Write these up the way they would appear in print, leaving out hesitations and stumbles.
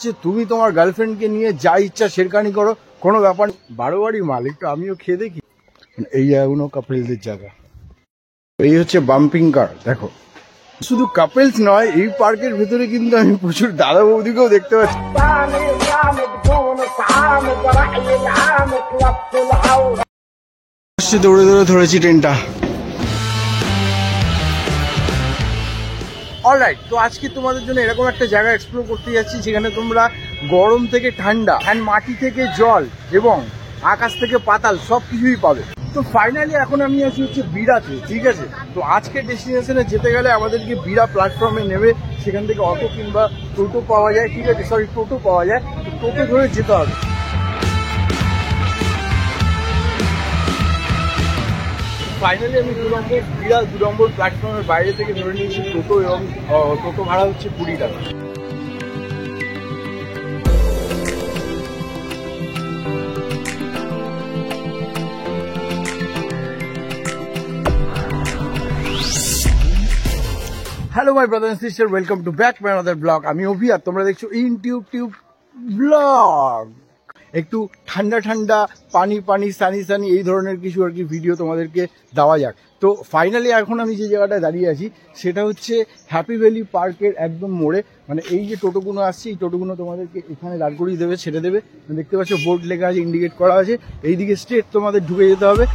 যে তুমি তোমার গার্লফ্রেন্ডকে নিয়ে যা ইচ্ছা শেরকানি করো, কোনো ব্যাপার। 12 বাড়ি মাল, একটু আমিও খেয়ে দেখি। এই জায়গাগুলো কাপেলদের জায়গা। এই হচ্ছে বাম্পিং কার। দেখো, শুধু কাপেলস নয়, এই পার্কের ভেতরে কিন্তু আমি প্রচুর দাদা বৌদিকেও দেখতে পাচ্ছি। দৌড়ে দৌড়ে ধরেছি ট্রেনটা। অলরাইট, তো আজকে তোমাদের জন্য এরকম একটা জায়গা এক্সপ্লোর করতে যাচ্ছি যেখানে তোমরা গরম থেকে ঠান্ডা, অ্যান্ড মাটি থেকে জল এবং আকাশ থেকে পাতাল সব কিছুই পাবে। তো ফাইনালি এখন আমি আছি হচ্ছে বিড়াতে, ঠিক আছে। তো আজকে ডেস্টিনেশনে যেতে গেলে আমাদেরকে বিড়া প্ল্যাটফর্মে নেবে, সেখান থেকে অটো কিংবা টোটো পাওয়া যায়, ঠিক আছে, সরি টোটো পাওয়া যায়। তো টোটো ধরে যেতে হবে। ফাইনালি আমি 2 নম্বর বিড়া 2 নম্বর প্ল্যাটফর্মের বাইরে থেকে ধরে নিয়েছি টোটো, এবং টোটো ভাড়া হচ্ছে 20 টাকা। Hello my brother and sister, welcome to back my another blog. আমি অভি, আর তোমরা দেখছো ইউটিউব ব্লগ। একটু ঠান্ডা ঠান্ডা, পানি পানি, সানি সানি, এই ধরনের কিছু আর কি ভিডিও তোমাদেরকে দেওয়া যাক। তো ফাইনালি এখন আমি যে জায়গাটায় দাঁড়িয়ে আছি সেটা হচ্ছে হ্যাপি ভ্যালি পার্কের একদম মোড়ে। মানে এই যে টোটোগুলো আসছে, এই টোটোগুলো তোমাদেরকে এখানে দাঁড় করিয়ে দেবে, ছেড়ে দেবে। দেখতে পাচ্ছ বোর্ড লেখা আছে, ইন্ডিকেট করা আছে। এইদিকে স্ট্রেট তোমাদের ঢুকে যেতে হবে।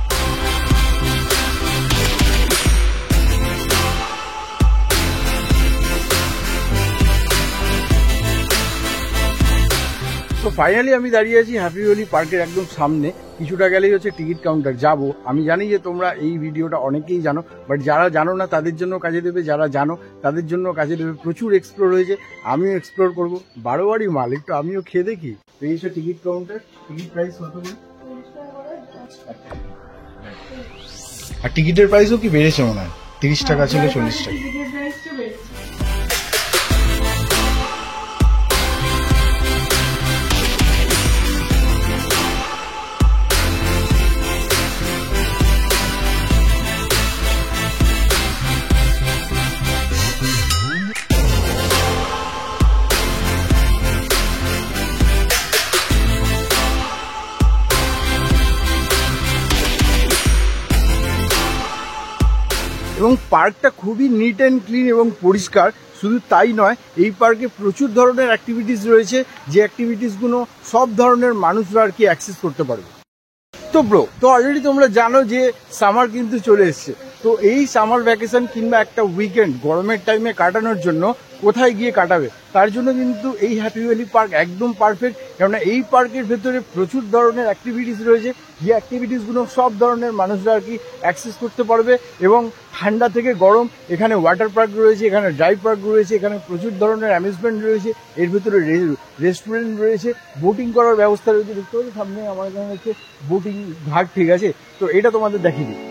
তো ফাইনালি আমি দাঁড়িয়ে আছি হ্যাপি ভ্যালি পার্কের একদম সামনে। কিছুটা গেলেই হচ্ছে টিকিট কাউন্টার। যাব, আমি জানি যে তোমরা এই ভিডিওটা অনেকেই জানো, বাট যারা জানো না তাদের জন্য কাজে দেবে, যারা জানো তাদের জন্য কাজে দেবে। প্রচুর এক্সপ্লোর হয়েছে, আমিও এক্সপ্লোর করবো। 12 বাড়ি মাল, একটু আমিও খেয়ে দেখি। এই হচ্ছে টিকিট কাউন্টার। টিকিট প্রাইস কত? আর টিকিটের প্রাইসও কি বেড়েছে মনে হয়, 30 টাকা ছিল 40 টাকা। এবং পার্কটা খুবই নিট অ্যান্ড ক্লিন এবং পরিষ্কার। শুধু তাই নয়, এই পার্কে প্রচুর ধরনের অ্যাক্টিভিটিস রয়েছে, যে অ্যাক্টিভিটিসগুলো সব ধরনের মানুষরা আর কি অ্যাক্সেস করতে পারবে। তো তো অলরেডি তোমরা জানো যে সামার কিন্তু চলে এসছে। তো এই সামার ভ্যাকেশন কিংবা একটা উইকেন্ড গরমের টাইমে কাটানোর জন্য কোথায় গিয়ে কাটাবে, তার জন্য কিন্তু এই হ্যাপি ভ্যালি পার্ক একদম পারফেক্ট। কেননা এই পার্কের ভেতরে প্রচুর ধরনের অ্যাক্টিভিটিস রয়েছে, যে অ্যাক্টিভিটিসগুলো সব ধরনের মানুষরা আর কি অ্যাক্সেস করতে পারবে। এবং ঠান্ডা থেকে গরম, এখানে ওয়াটার পার্ক রয়েছে, এখানে ড্রাই পার্ক রয়েছে, এখানে প্রচুর ধরনের অ্যামিউজমেন্ট রয়েছে, এর ভেতরে রেস্টুরেন্ট রয়েছে, বোটিং করার ব্যবস্থা রয়েছে। দেখতে পাচ্ছি সামনে আমার এখানে হচ্ছে বোটিং ঘাট, ঠিক আছে। তো এটা তোমাদের দেখিয়ে দিই।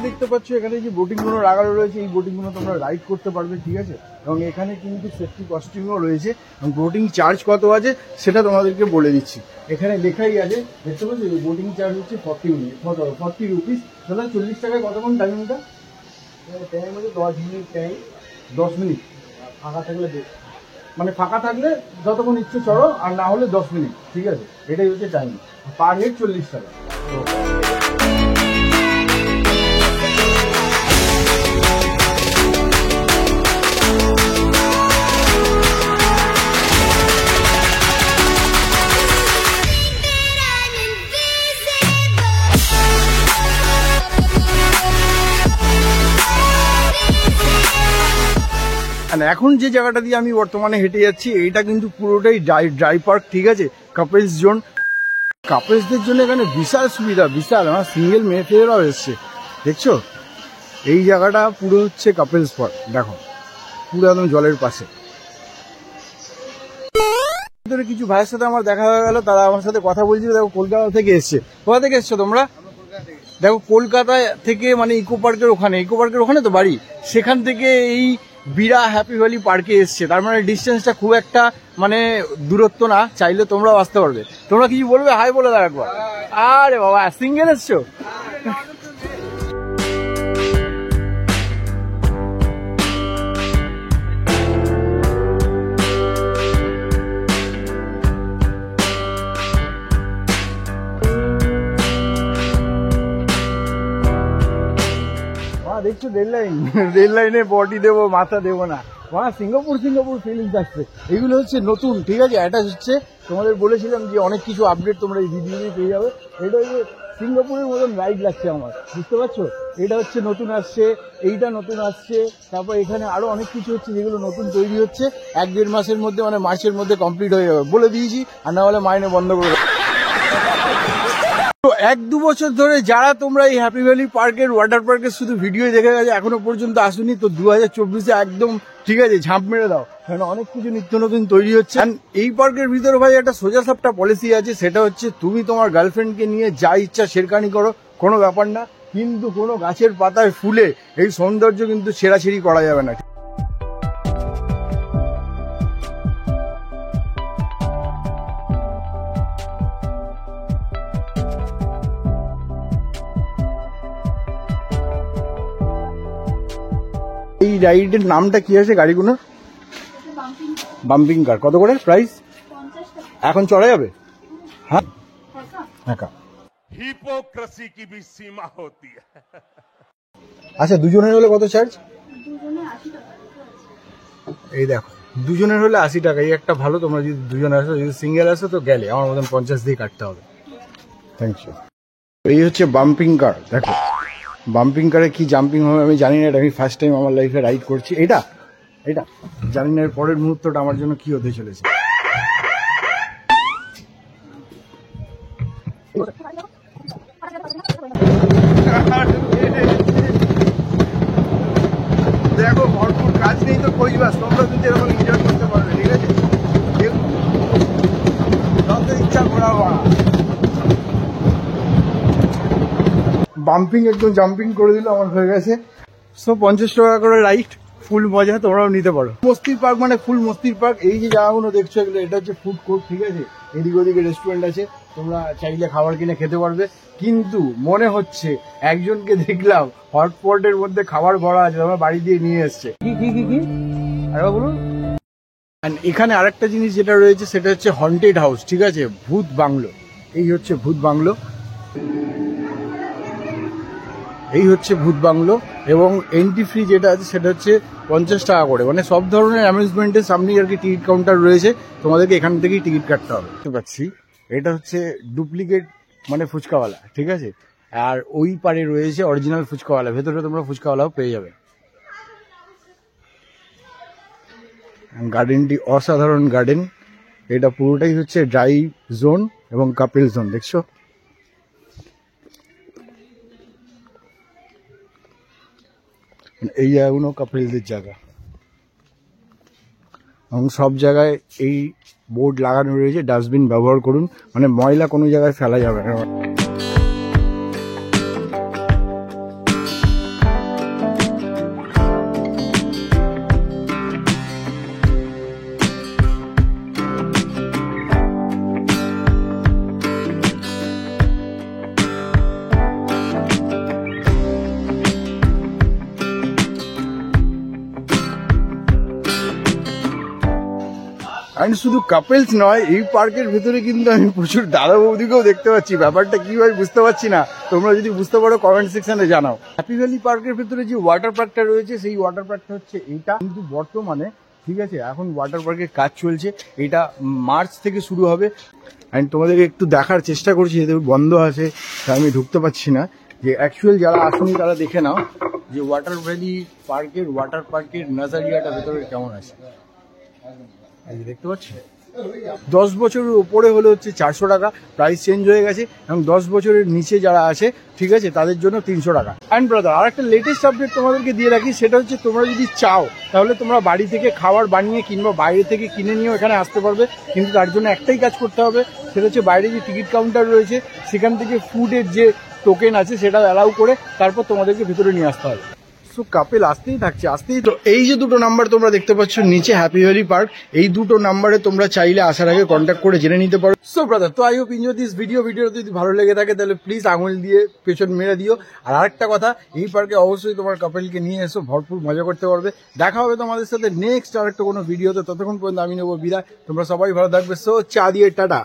দেখতে পাচ্ছ এখানে যে বোটিং গুলো লাগানো রয়েছে, এই বোটিং গুলো তোমরা রাইড করতে পারবে, ঠিক আছে। এবং এখানে কিন্তু সেফটি কস্টিউমও রয়েছে, এবং বোটিং চার্জ কত আছে সেটা তোমাদেরকে বলে দিচ্ছি। এখানে লেখাই আছে, দেখতে পাচ্ছ বোটিং চার্জ হচ্ছে 40 রুপিস। দাদা 40 টাকায় কতক্ষণ টাইমিংটা? টাইম হচ্ছে 10 মিনিট টাইম, 10 মিনিট। ফাঁকা থাকলে মানে ফাঁকা থাকলে যতক্ষণ ইচ্ছে চড়ো, আর না হলে 10 মিনিট, ঠিক আছে। এটাই হচ্ছে টাইম। পার হেড 40 টাকা। এখন যে জায়গাটা দিয়ে আমি বর্তমানে হেঁটে যাচ্ছি, এইটা কিন্তু পুরোটাই ড্রাই পার্ক, ঠিক আছে। কাপলস জোন, কাপলসদের জন্য এখানে বিশাল সুবিধা, বিশাল। আমার সিঙ্গেল মেয়ে ফেরাও এসছে, দেখছো। এই জায়গাটা পুরো হচ্ছে কাপলস পার্ক। দেখো, পুরো একদম জলের পাশে। কিছু ভাইয়ের সাথে আমার দেখা হয়ে গেল, তারা আমার সাথে কথা বলছিল। দেখো, কলকাতা থেকে এসছে। কোথা থেকে এসছো তোমরা? দেখো, কলকাতা থেকে, মানে ইকো পার্কের ওখানে তো বাড়ি, সেখান থেকে এই বীরা হ্যাপি ভ্যালি পার্কে এসছে, তার মানে ডিস্টেন্সটা খুব একটা মানে দূরত্ব না, চাইলে তোমরাও আসতে পারবে। তোমরা কিছু বলবে? হাই বলে দাও একবার। আরে বাবা, সিঙ্গেল এসছো? দেখছো রেল লাইনে বডি দেবো, মাথা দেবো না। সিঙ্গাপুর ফিলিংস আসছে। এগুলো হচ্ছে নতুন, ঠিক আছে, অ্যাটাচ হচ্ছে। তোমাদের বলেছিলাম যে অনেক কিছু আপডেট তোমরা এই ভিডিওতে পেয়ে যাবে। এটা হচ্ছে সিঙ্গাপুরের মতন রাইড লাগছে আমার, বুঝতে পারছো? এটা হচ্ছে নতুন আসছে, এইটা নতুন আসছে, তারপর এখানে আরো অনেক কিছু হচ্ছে যেগুলো নতুন তৈরি হচ্ছে। 1-1.5 মাসের মধ্যে, মানে মার্চের মধ্যে কমপ্লিট হয়ে যাবে বলে দিয়েছি, আর না হলে মাইনে বন্ধ করে দেবো। তো 1-2 বছর ধরে যারা তোমরা এই হ্যাপি ভ্যালি পার্কের ওয়াটার পার্কের শুধু ভিডিও দেখে গেছে, এখনো পর্যন্ত আসুনি, তো 2024-এ একদম ঠিক আছে ঝাঁপ মেরে দাও, কারণ অনেক কিছু নিত্য নতুন তৈরি হচ্ছে। এই পার্কের ভিতরে ভাই একটা সোজা সাপটা পলিসি আছে, সেটা হচ্ছে তুমি তোমার গার্লফ্রেন্ডকে নিয়ে যা ইচ্ছা শেরকানি করো, কোনো ব্যাপার না, কিন্তু কোনো গাছের পাতায় ফুলে এই সৌন্দর্য কিন্তু ছেঁড়াছিঁড়ি করা যাবে না। এই রাইডের নামটা কি আছে গাড়িগুলো? বাম্পিং কার। কত করে প্রাইস? এখন চড়া যাবে? হ্যাঁ হ্যাঁ। हिपोक्रेसी की भी सीमा होती है। আচ্ছা, দুজনের হলে কত চার্জ? এই দেখো, দুজনের হলে 80 টাকা। এই একটা ভালো, তোমরা যদি দুজন আসো, যদি সিঙ্গেল আসো তো গেলে আমার মতন 50 দিয়ে কাটতে হবে। Thank you. এই হচ্ছে বাম্পিং কার। দেখো বাম্পিং কারে কি জাম্পিং হবে আমি জানি না, এটা আমি ফার্স্ট টাইম আমার লাইফে রাইড করছি। এটা জানি না এর পরের মুহূর্তটা আমার জন্য কি হতে চলেছে। দেখো ভরপুর কাজ নেই তো কই বাস, তোমরা কিন্তু এরকম এনজয় করতে পারবে, ঠিক আছে? যত ইচ্ছা ঘোরাবা। বাম্পিং একদম জাম্পিং করে দিল, আমার হয়ে গেছে। সো 50 টাকা করে রাইড, ফুল মজা, তোমরাও নিতে পারো। মস্তির পার্ক মানে ফুল মস্তির পার্ক। এই যে জায়গাগুলো দেখছো এগুলো, এটা হচ্ছে ফুড কোর্ট, ঠিক আছে? এদিক ওদিকে রেস্টুরেন্ট আছে, তোমরা চাইলে খাবার কিনে খেতে পারবে। কিন্তু মনে হচ্ছে একজনকে দেখলাম হটপটের মধ্যে খাবার ভরা আছে, আমার বাড়ি দিয়ে নিয়ে এসছে। কি আরে বলুন। এখানে আরেকটা জিনিস যেটা রয়েছে সেটা হচ্ছে হন্টেড হাউস, ঠিক আছে, ভূত বাংলো। এই হচ্ছে ভূত বাংলো, এই হচ্ছে ভূত বাংলো। এবং এন্ট্রি ফি যেটা আছে সেটা হচ্ছে 50 টাকা করে। মানে সব ধরনের অ্যামিউজমেন্টের সামনেই আর কি টিকিট কাউন্টার রয়েছে, তোমাদেরকে এখান থেকেই টিকিট কাটতে হবে। বুঝতে পারছি, এটা হচ্ছে ডুপ্লিকেট মানে ফুচকাওয়ালা, ঠিক আছে? আর ওই পারে রয়েছে অরিজিনাল ফুচকাওয়ালা, ভেতরে তোমরা ফুচকাওয়ালাও পেয়ে যাবে। গার্ডেনটি অসাধারণ গার্ডেন, এটা পুরোটাই হচ্ছে ড্রাই জোন এবং কাপেল জোন, দেখছো? এই জায়গাগুলো কাপেলদের জায়গা, এবং সব জায়গায় এই বোর্ড লাগানো রয়েছে ডাস্টবিন ব্যবহার করুন, মানে ময়লা কোনো জায়গায় ফেলা যাবে না। অ্যান্ড শুধু কাপেলস নয়, এই পার্কের ভেতরে কিন্তু আমি প্রচুর দাদা বৌদিকেও দেখতে পাচ্ছি। ব্যাপারটা কি ভাই বুঝতে পারছি না, তোমরা যদি বুঝতে পারো কমেন্ট সেকশনে জানাও। হ্যাপি ভ্যালি পার্কের ভেতরে যে ওয়াটার পার্কটা রয়েছে সেই ওয়াটার পার্কটা হচ্ছে এইটা, কিন্তু বর্তমানে ঠিক আছে এখন ওয়াটার পার্কের কাজ চলছে, এটা মার্চ থেকে শুরু হবে। অ্যান্ড তোমাদেরকে একটু দেখার চেষ্টা করছি, যেহেতু বন্ধ আছে তাই আমি ঢুকতে পারছি না, যে অ্যাকচুয়াল যারা আসেনি তারা দেখে নাও যে ওয়াটার পার্কের নাজারিয়াটা ভেতরে কেমন আছে। দেখতে পাচ্ছি 10 বছরের উপরে হলে হচ্ছে 400 টাকা, প্রাইস চেঞ্জ হয়ে গেছে। এবং 10 বছরের নিচে যারা আছে ঠিক আছে তাদের জন্য 300 টাকা। অ্যান্ড ব্রাদার, আর একটা লেটেস্ট আপডেট তোমাদেরকে দিয়ে রাখি, সেটা হচ্ছে তোমরা যদি চাও তাহলে তোমরা বাড়ি থেকে খাবার বানিয়ে কিংবা বাইরে থেকে কিনে নিয়েও এখানে আসতে পারবে। কিন্তু তার জন্য একটাই কাজ করতে হবে, সেটা হচ্ছে বাইরে যে টিকিট কাউন্টার রয়েছে সেখান থেকে ফুডের যে টোকেন আছে সেটা অ্যালাউ করে তারপর তোমাদেরকে ভিতরে নিয়ে আসতে হবে। সো কাপেল আসতেই থাকছে আসতেই। তো এই যে দুটো নাম্বার তোমরা দেখতে পাচ্ছ নিচে হ্যাপি ভ্যালি পার্ক, এই দুটো নাম্বারে তোমরা চাইলে আসার আগে কন্ট্যাক্ট করে জেনে নিতে পারো। সো ব্রাদার, তো I hope enjoy this video যদি ভালো লেগে থাকে তাহলে প্লিজ আঙুল দিয়ে পেছন মেরে দিও। আর আরেকটা কথা, এই পার্কে অবশ্যই তোমার কাপেলকে নিয়ে এসো, ভরপুর মজা করতে পারবে। দেখা হবে তোমাদের সাথে নেক্সট আরেকটা কোনো ভিডিওতে, ততক্ষণ পর্যন্ত আমি নেবো বিদায়। তোমরা সবাই ভালো থাকবে। সো চা দিয়ে টাটা।